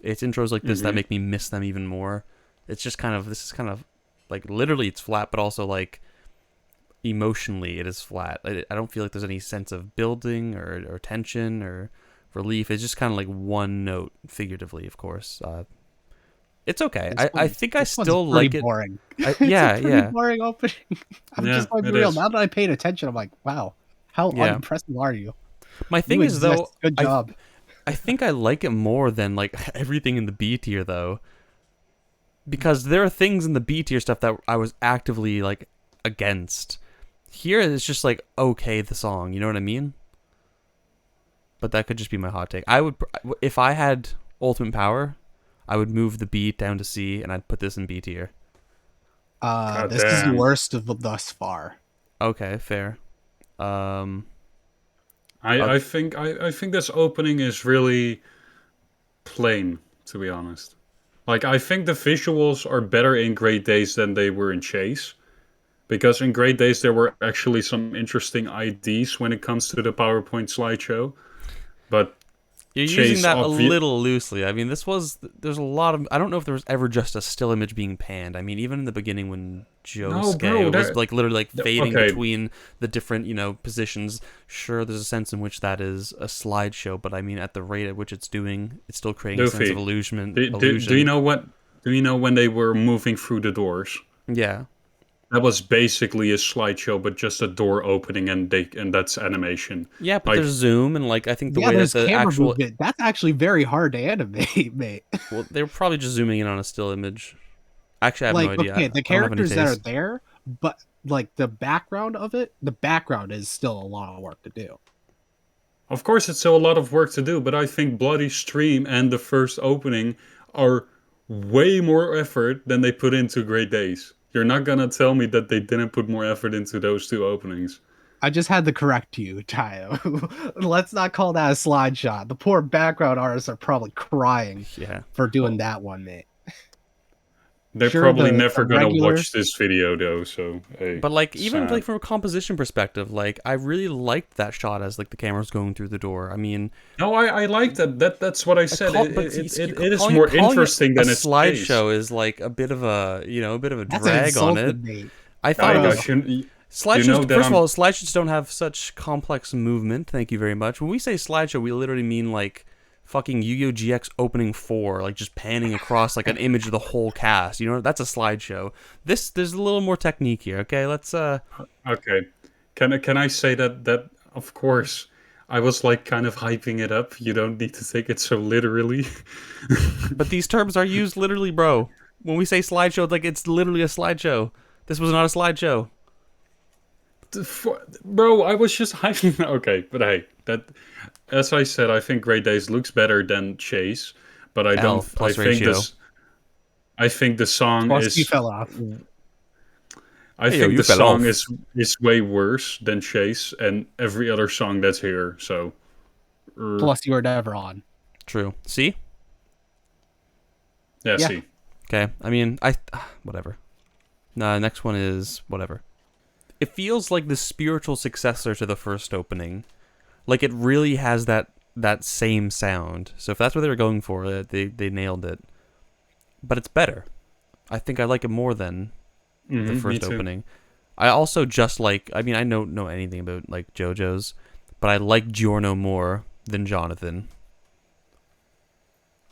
Speaker 1: It's intros like this that
Speaker 2: Mhm.
Speaker 1: make me miss them even more. This is kind of like literally it's flat, but also like emotionally it is flat. I don't feel like there's any sense of building or tension or relief. It's just kind of like one note, figuratively, of course. It's okay.
Speaker 3: This
Speaker 1: I
Speaker 3: one-
Speaker 1: think I
Speaker 3: this one's
Speaker 1: still
Speaker 3: pretty
Speaker 1: like it.
Speaker 3: boring.
Speaker 1: Yeah,
Speaker 3: It's a pretty
Speaker 1: yeah.
Speaker 3: boring opening. I'm
Speaker 2: Yeah,
Speaker 3: just going to
Speaker 2: it
Speaker 3: be real.
Speaker 2: is.
Speaker 3: Now that I paid attention, I'm like, wow, how
Speaker 1: Yeah.
Speaker 3: unimpressive are you?
Speaker 1: My thing
Speaker 3: You
Speaker 1: is though,
Speaker 3: exist. Good job.
Speaker 1: I think I like it more than like everything in the B tier though, because there are things in the B tier stuff that I was actively like against. Here it's just like okay, the song, you know what I mean? But that could just be my hot take. I would, if I had ultimate power, I would move the B down to C, and I'd put this in B tier.
Speaker 3: This is the
Speaker 2: damn.
Speaker 3: worst of thus far.
Speaker 1: Okay, fair.
Speaker 2: I think this opening is really plain, to be honest. Like, I think the visuals are better in Great Days than they were in Chase. Because in Great Days there were actually some interesting IDs when it comes to the PowerPoint slideshow. But
Speaker 1: You're
Speaker 2: Chase
Speaker 1: using that a little loosely. I mean, there's a lot of, I don't know if there was ever just a still image being panned. I mean, even in the beginning when Josuke was like literally like fading between the different, positions. Sure, there's a sense in which that is a slideshow, but I mean, at the rate at which it's doing, it's still creating a sense of illusion.
Speaker 2: Do you know what? Do you know when they were moving through the doors?
Speaker 1: Yeah.
Speaker 2: That was basically a slideshow, but just a door opening, and that's animation.
Speaker 1: Yeah, but
Speaker 2: like,
Speaker 1: there's zoom, and like I think the way that
Speaker 3: there's
Speaker 1: the
Speaker 3: camera
Speaker 1: actual
Speaker 3: movement. That's actually very hard to animate, mate.
Speaker 1: well, they were probably just zooming in on a still image. Actually, I have no idea.
Speaker 3: Okay, the characters that are
Speaker 1: taste.
Speaker 3: there, but like the background of it, the background is still a lot of work to do.
Speaker 2: Of course, it's still a lot of work to do, but I think Bloody Stream and the first opening are way more effort than they put into Great Days. You're not gonna tell me that they didn't put more effort into those two openings.
Speaker 3: I just had to correct you, Taiyo. Let's not call that a slide shot. The poor background artists are probably crying for doing that one, mate.
Speaker 2: They're probably never gonna watch this video though, so hey.
Speaker 1: But like even like from a composition perspective, like I really liked that shot as like the camera's going through the door. I mean,
Speaker 2: no, I like that. That's what I said. It is more interesting than a
Speaker 1: slideshow. Is like a bit of a drag on it.
Speaker 3: Mate.
Speaker 1: I thought slideshows. First of all, slideshows don't have such complex movement. Thank you very much. When we say slideshow, we literally mean like fucking Yu-Gi-Oh! GX opening 4, like just panning across like an image of the whole cast. You know, that's a slideshow. There's a little more technique here. Okay, let's.
Speaker 2: Okay, can I say that of course I was like kind of hyping it up. You don't need to take it so literally.
Speaker 1: But these terms are used literally, bro. When we say slideshow, like it's literally a slideshow. This was not a slideshow.
Speaker 2: Bro, I was just hyping. Okay, but hey, that. As I said, I think Great Days looks better than Chase, but I don't. I think the song is.
Speaker 3: You fell off.
Speaker 2: I think the song is way worse than Chase and every other song that's here. So.
Speaker 3: Plus, you were never on.
Speaker 1: True. See.
Speaker 2: Yeah. See.
Speaker 1: Okay. I mean, whatever. Nah. Next one is whatever. It feels like the spiritual successor to the first opening. Like it really has that same sound. So if that's what they were going for, they nailed it. But it's better. I think I like it more than the first opening. I also just like. I mean, I don't know anything about like JoJo's, but I like Giorno more than Jonathan.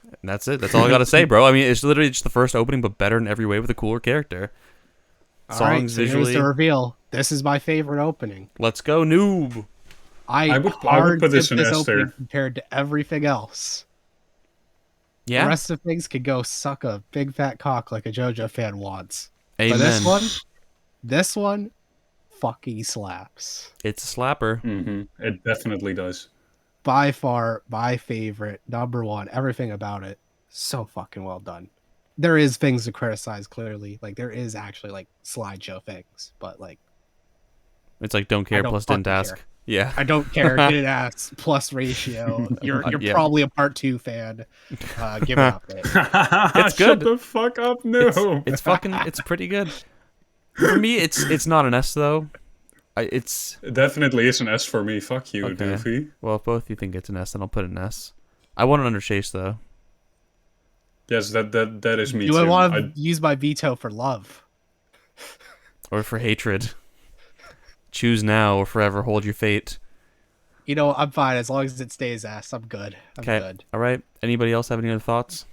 Speaker 1: And that's it. That's all I gotta say, bro. I mean, it's literally just the first opening, but better in every way with a cooler character.
Speaker 3: Songs, visually. Here's the reveal. This is my favorite opening.
Speaker 1: Let's go, Noob.
Speaker 2: I would put this in S tier
Speaker 3: compared to everything else.
Speaker 1: Yeah.
Speaker 3: The rest of things could go suck a big fat cock like a JoJo fan wants.
Speaker 1: Amen.
Speaker 3: But this one, fucking slaps.
Speaker 1: It's a slapper.
Speaker 2: Mm-hmm. It definitely does.
Speaker 3: By far, my favorite, number one. Everything about it, so fucking well done. There is things to criticize, clearly. Like there is actually like slideshow things, but like
Speaker 1: it's like don't care plus didn't ask.
Speaker 3: Care.
Speaker 1: Yeah,
Speaker 3: I don't care. Didn't ask plus ratio. You're probably a part 2 fan. Give it up.
Speaker 1: It's good.
Speaker 2: Shut the fuck up, no.
Speaker 1: It's pretty good. For me, it's not an S though. It
Speaker 2: definitely is an S for me. Fuck you,
Speaker 1: okay.
Speaker 2: Doofy.
Speaker 1: Well, if both you think it's an S, then I'll put it an S. I want it under Chase though.
Speaker 2: Yes, that is me.
Speaker 3: Do I want to use my veto for love,
Speaker 1: or for hatred? Choose now or forever hold your fate.
Speaker 3: You know, I'm fine as long as it stays ass. I'm good. I'm
Speaker 1: Okay.
Speaker 3: good.
Speaker 1: All right. Anybody else have any other thoughts?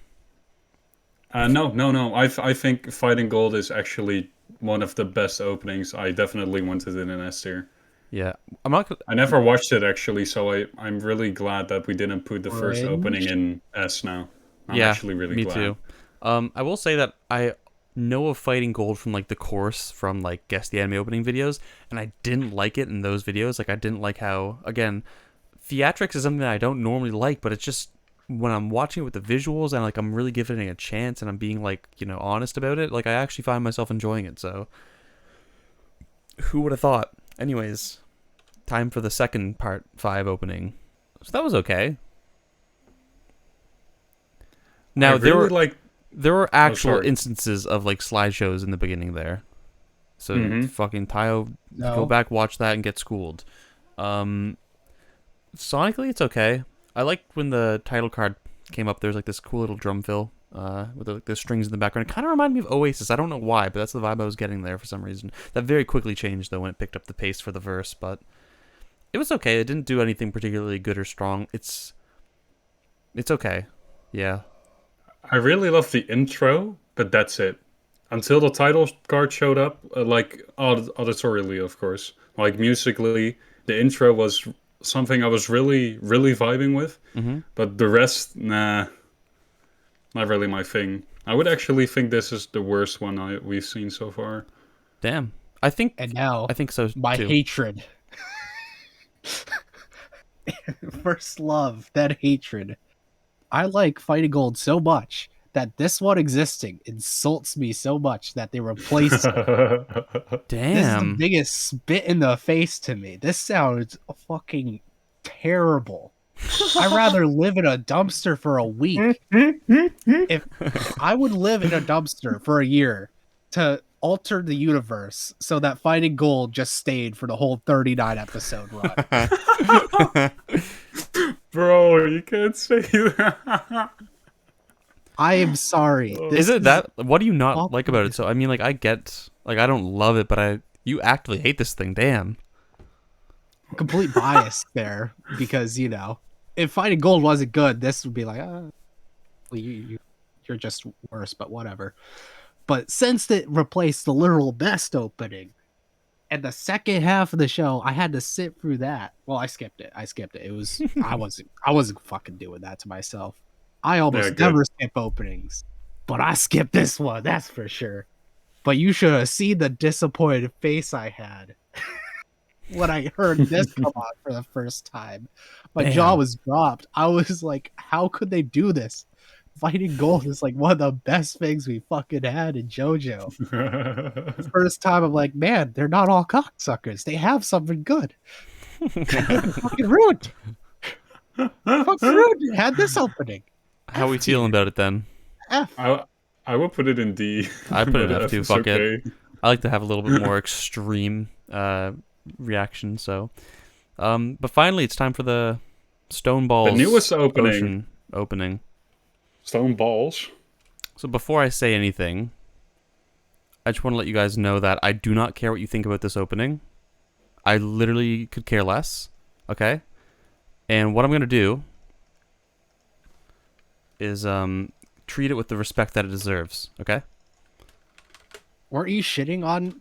Speaker 2: No. I think Fighting Gold is actually one of the best openings. I definitely wanted it in S tier.
Speaker 1: Yeah. I'm not.
Speaker 2: I never watched it actually, so I'm really glad that we didn't put the first opening
Speaker 3: Orange?
Speaker 2: in S now. I'm
Speaker 1: Yeah.
Speaker 2: actually really
Speaker 1: Me
Speaker 2: glad.
Speaker 1: too. I will say that I know of Fighting Gold from like the course from like Guess the Anime opening videos, and I didn't like it in those videos. Like I didn't like how, again, theatrics is something that I don't normally like, but it's just when I'm watching it with the visuals and like I'm really giving it a chance and I'm being like, honest about it, like I actually find myself enjoying it. So who would have thought? Anyways, time for the second part 5 opening. So that was okay. Now
Speaker 2: I really like.
Speaker 1: there were actual
Speaker 2: sorry.
Speaker 1: instances of like slideshows in the beginning there. So fucking Taiyo,
Speaker 3: No.
Speaker 1: go back, watch that, and get schooled. Sonically, it's okay. I liked when the title card came up. There's like this cool little drum fill with the strings in the background. It kind of reminded me of Oasis. I don't know why, but that's the vibe I was getting there for some reason. That very quickly changed though when it picked up the pace for the verse, but it was okay. It didn't do anything particularly good or strong. It's okay. Yeah.
Speaker 2: I really love the intro, but that's it. Until the title card showed up, like auditorially, of course, like musically, the intro was something I was really, really vibing with.
Speaker 1: Mm-hmm.
Speaker 2: But the rest, nah, not really my thing. I would actually think this is the worst one we've seen so far.
Speaker 1: Damn. I think
Speaker 3: now
Speaker 1: so
Speaker 3: my
Speaker 1: too.
Speaker 3: hatred. First love, then hatred. I like Fighting Gold so much that this one existing insults me so much that they replaced it.
Speaker 1: Damn.
Speaker 3: This is the biggest spit in the face to me. This sounds fucking terrible. I'd rather live in a dumpster for a week. If I would live in a dumpster for a year to alter the universe so that Fighting Gold just stayed for the whole 39 episode run.
Speaker 2: Bro, you can't say that.
Speaker 3: I am sorry.
Speaker 1: Is it that? What do you not
Speaker 3: awful.
Speaker 1: like about it? So I mean, like I get, like I don't love it, but you actively hate this thing. Damn.
Speaker 3: Complete bias there because if Fighting Gold wasn't good, this would be like, well, you're just worse, but whatever. But since it replaced the literal best opening, and the second half of the show, I had to sit through that. Well, I skipped it. It was I wasn't fucking doing that to myself. I almost never skip openings, but I skipped this one. That's for sure. But you should have seen the disappointed face I had when I heard this come on for the first time. My jaw was dropped. I was like, how could they do this? Fighting Gold is like one of the best things we fucking had in JoJo. The first time I'm like, man, they're not all cocksuckers. They have something good. Fucking ruined. Fucking ruined. It had this opening.
Speaker 1: How are we feeling about it then?
Speaker 3: F.
Speaker 2: I would put it in D.
Speaker 1: I put it in F too. Fuck
Speaker 2: okay.
Speaker 1: it. I like to have a little bit more extreme reaction. So, but finally, it's time for the Stone Balls.
Speaker 2: The newest
Speaker 1: opening.
Speaker 2: Stone Balls.
Speaker 1: So before I say anything, I just want to let you guys know that I do not care what you think about this opening. I literally could care less. Okay? And what I'm going to do is treat it with the respect that it deserves. Okay?
Speaker 3: Weren't you shitting on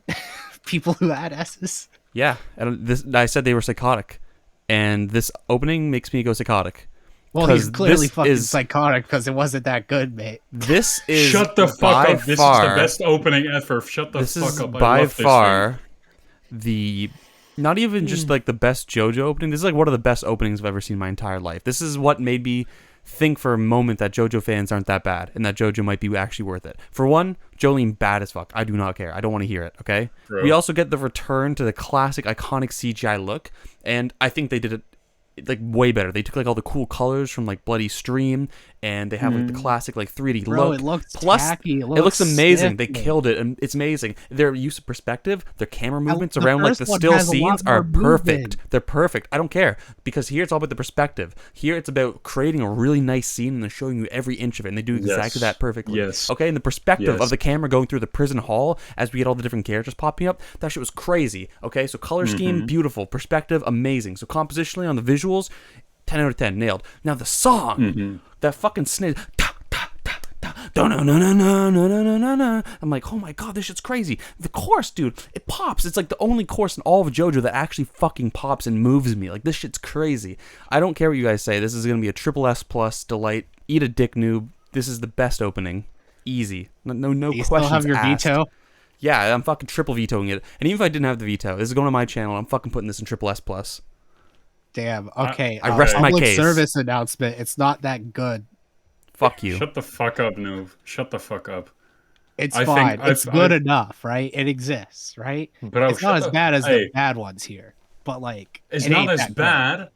Speaker 3: people who had S's?
Speaker 1: Yeah. And I said they were psychotic. And this opening makes me go psychotic.
Speaker 3: Well, he's clearly fucking psychotic because it wasn't that good, mate.
Speaker 1: This is
Speaker 2: shut the fuck up. This is the best opening ever. Shut the fuck up.
Speaker 1: By far the not even just like the best JoJo opening. This is like one of the best openings I've ever seen in my entire life. This is what made me think for a moment that JoJo fans aren't that bad and that JoJo might be actually worth it. For one, Jolene bad as fuck. I do not care. I don't want to hear it, okay? Bro. We also get the return to the classic iconic CGI look, and I think they did it like way better. They took like all the cool colors from like Bloody Stream, and they have like the classic like 3D
Speaker 3: Bro,
Speaker 1: look.
Speaker 3: it looks
Speaker 1: Plus,
Speaker 3: tacky.
Speaker 1: it looks amazing. They
Speaker 3: sickening.
Speaker 1: killed it, and it's amazing. Their use of perspective, their camera movements
Speaker 3: the
Speaker 1: around like the
Speaker 3: first one
Speaker 1: still
Speaker 3: has a lot
Speaker 1: scenes are
Speaker 3: more
Speaker 1: perfect.
Speaker 3: movement.
Speaker 1: They're perfect. I don't care, because here it's all about the perspective. Here it's about creating a really nice scene and then showing you every inch of it, and they do exactly that perfectly.
Speaker 2: Yes.
Speaker 1: Okay, and the perspective
Speaker 2: Yes.
Speaker 1: of the camera going through the prison hall as we get all the different characters popping up, that shit was crazy. Okay, so color scheme, beautiful. Perspective, amazing. So compositionally on the visuals, 10 out of 10, nailed. Now the song, that fucking snare, I'm like, oh my god, this shit's crazy. The chorus, dude, it pops. It's like the only chorus in all of JoJo that actually fucking pops and moves me. Like, this shit's crazy. I don't care what you guys say. This is gonna be a triple S plus delight. Eat a dick, noob. This is the best opening. Easy. No
Speaker 3: You
Speaker 1: questions
Speaker 3: still have your
Speaker 1: asked.
Speaker 3: veto?
Speaker 1: Yeah, I'm fucking triple vetoing it. And even if I didn't have the veto, this is going to my channel. I'm fucking putting this in triple S plus.
Speaker 3: Damn. Okay.
Speaker 1: I rest my
Speaker 3: public
Speaker 1: case.
Speaker 3: service announcement. It's not that good.
Speaker 1: Fuck you.
Speaker 2: Shut the fuck up, Noob. Shut the fuck up.
Speaker 3: It's
Speaker 2: I
Speaker 3: fine.
Speaker 2: think
Speaker 3: It's good enough, right? It exists, right?
Speaker 2: Bro,
Speaker 3: It's not
Speaker 2: shut
Speaker 3: as
Speaker 2: the-
Speaker 3: bad as
Speaker 2: hey.
Speaker 3: the bad ones here, but like
Speaker 2: It's
Speaker 3: it
Speaker 2: not
Speaker 3: ain't
Speaker 2: as
Speaker 3: that good.
Speaker 2: bad.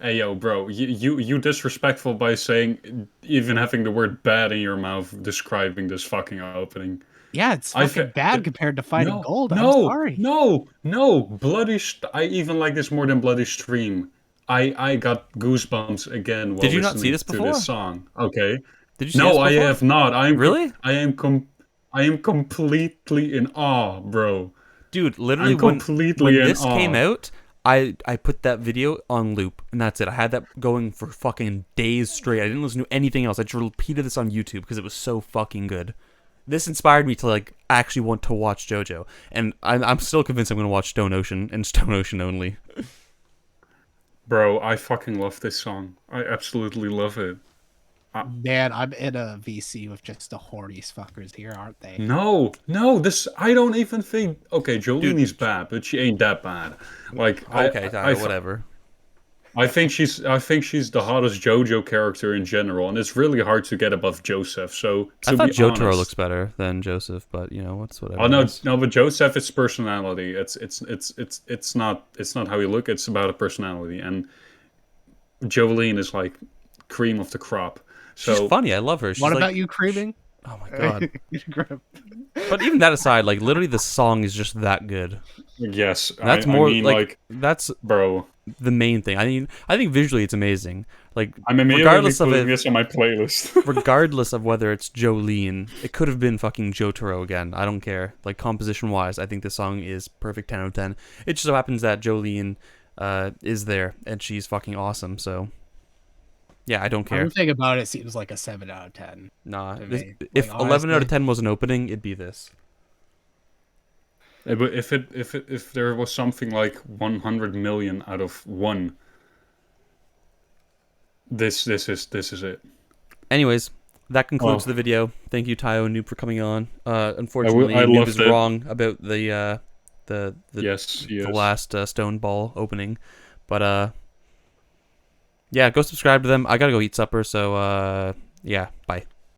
Speaker 2: Hey, yo, bro, you disrespectful by saying, even having the word bad in your mouth describing this fucking opening.
Speaker 3: Yeah, it's
Speaker 2: I
Speaker 3: fucking
Speaker 2: fe-
Speaker 3: bad compared to Fighting
Speaker 2: No,
Speaker 3: Gold.
Speaker 2: no,
Speaker 3: I'm sorry.
Speaker 2: no, I even like this more than Bloody Stream. I got goosebumps again while
Speaker 1: Did you not
Speaker 2: listening
Speaker 1: see this
Speaker 2: to
Speaker 1: before?
Speaker 2: this song. Okay.
Speaker 1: Did you see
Speaker 2: No,
Speaker 1: this
Speaker 2: I
Speaker 1: before?
Speaker 2: have not.
Speaker 1: Really?
Speaker 2: I am completely in awe, bro.
Speaker 1: Dude, literally
Speaker 2: I'm completely
Speaker 1: when
Speaker 2: in
Speaker 1: this came
Speaker 2: awe.
Speaker 1: out, I put that video on loop, and that's it. I had that going for fucking days straight. I didn't listen to anything else. I just repeated this on YouTube because it was so fucking good. This inspired me to like actually want to watch JoJo, and I'm still convinced I'm going to watch Stone Ocean and Stone Ocean only.
Speaker 2: Bro, I fucking love this song. I absolutely love it.
Speaker 3: Man, I'm in a VC with just the horniest fuckers here, aren't they?
Speaker 2: No, this I don't even think. Okay, Jolene bad, but she ain't that bad. Like,
Speaker 1: Okay, whatever.
Speaker 2: I think she's the hottest JoJo character in general, and it's really hard to get above Joseph. So to
Speaker 1: I thought
Speaker 2: be
Speaker 1: Jotaro
Speaker 2: honest,
Speaker 1: looks better than Joseph, but you know what's whatever.
Speaker 2: oh no,
Speaker 1: it is.
Speaker 2: no, but Joseph is personality. It's not how you look. It's about a personality, and Jolene is like cream of the crop. So
Speaker 1: She's funny. I love her. She's
Speaker 3: What
Speaker 1: like,
Speaker 3: about you creaming?
Speaker 1: oh my god. But even that aside, like literally, the song is just that good.
Speaker 2: yes,
Speaker 1: That's
Speaker 2: I
Speaker 1: more
Speaker 2: mean,
Speaker 1: like that's
Speaker 2: bro.
Speaker 1: the main thing. I think visually it's amazing. Like
Speaker 2: I'm immediately
Speaker 1: regardless of
Speaker 2: putting
Speaker 1: it,
Speaker 2: this on my playlist.
Speaker 1: regardless of whether it's Jolene, it could have been fucking Jotaro again. I don't care. Like composition wise, I think this song is perfect 10 out of 10. It just so happens that Jolene is there and she's fucking awesome. So yeah, I don't care.
Speaker 3: Everything about it seems like a 7 out of 10.
Speaker 1: Nah,
Speaker 3: to
Speaker 1: this,
Speaker 3: me.
Speaker 1: if
Speaker 3: Like,
Speaker 1: 11 out of
Speaker 3: honestly.
Speaker 1: 10 was an opening, it'd be this.
Speaker 2: Yeah, but if there was something like 100 million out of 1, this is it.
Speaker 1: Anyways, that concludes
Speaker 2: Oh.
Speaker 1: the video. Thank you, Taiyo and Noob, for coming on. Unfortunately,
Speaker 2: I
Speaker 1: Noob
Speaker 2: loved
Speaker 1: is
Speaker 2: it.
Speaker 1: wrong about the
Speaker 2: Yes,
Speaker 1: the last Stone Ball opening, but yeah, go subscribe to them. I gotta go eat supper, so yeah, bye.